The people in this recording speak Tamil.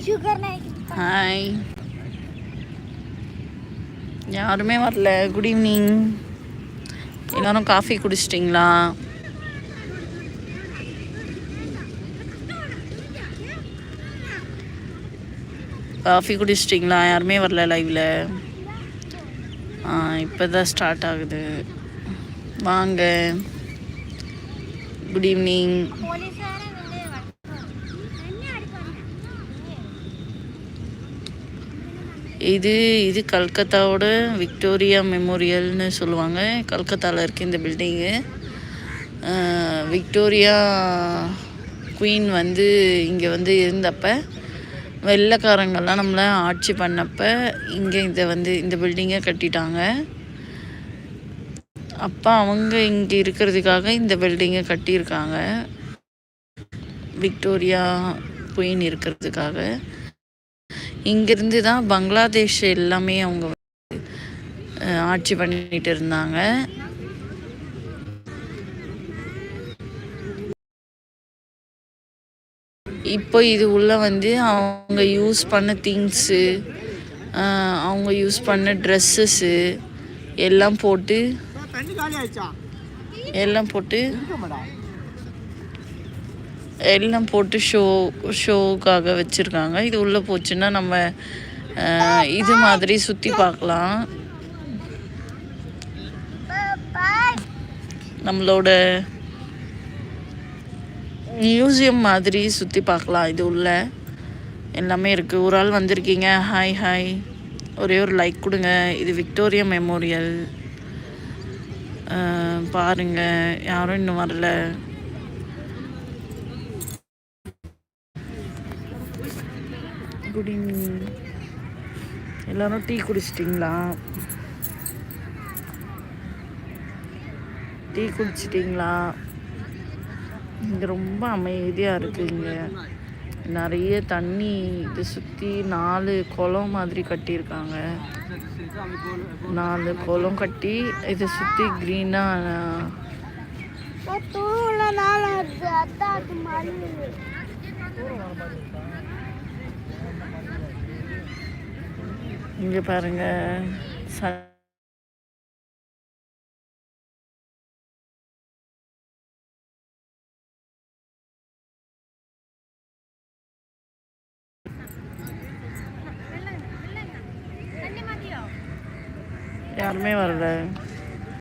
ஹாய், யாருமே வரல. Good evening. எல்லாரும் காஃபி குடிச்சிட்டிங்களா? காஃபி குடிச்சிட்டிங்களா? யாருமே வரல லைவில். இப்போ தான் ஸ்டார்ட் ஆகுது. வாங்க. Good evening. இது கல்கத்தாவோட விக்டோரியா மெமோரியல்னு சொல்லுவாங்க. கல்கத்தாவில் இருக்குது இந்த பில்டிங்கு. விக்டோரியா குவீன் வந்து இங்கே வந்து இருந்தப்போ, வெள்ளைக்காரங்கள்லாம் நம்மளை ஆட்சி பண்ணப்போ இங்கே இந்த பில்டிங்கை கட்டிட்டாங்க. அப்போ அவங்க இங்கே இருக்கிறதுக்காக இந்த பில்டிங்கை கட்டியிருக்காங்க, விக்டோரியா குவீன் இருக்கிறதுக்காக. இங்கேருந்து தான் பங்களாதேஷ் எல்லாமே அவங்க ஆட்சி பண்ணிட்டு இருந்தாங்க. இப்போ இது உள்ள வந்து அவங்க யூஸ் பண்ண திங்ஸு, அவங்க யூஸ் பண்ண ட்ரெஸ்ஸஸ்ஸு எல்லாம் போட்டு ஷோவுக்காக வச்சுருக்காங்க. இது உள்ளே போச்சுன்னா நம்ம இது மாதிரி சுற்றி பார்க்கலாம். நம்மளோட மியூசியம் மாதிரி சுற்றி பார்க்கலாம். இது உள்ள எல்லாமே இருக்குது. ஒரு ஆள் வந்திருக்கீங்க. ஹாய் ஹாய், ஒரே ஒரு லைக் கொடுங்க. இது விக்டோரியா மெமோரியல். பாருங்கள், யாரும் இன்னும் வரல. Good evening. எல்லோரும் டீ குடிச்சிட்டிங்களா? இங்கே ரொம்ப அமைதியாக இருக்குது. இங்கே நிறைய தண்ணி. இது சுற்றி 4 குளம் மாதிரி கட்டியிருக்காங்க. 4 குளம் கட்டி இதை சுற்றி க்ரீனாக. இங்கே பாருங்கள், யாருமே வரல.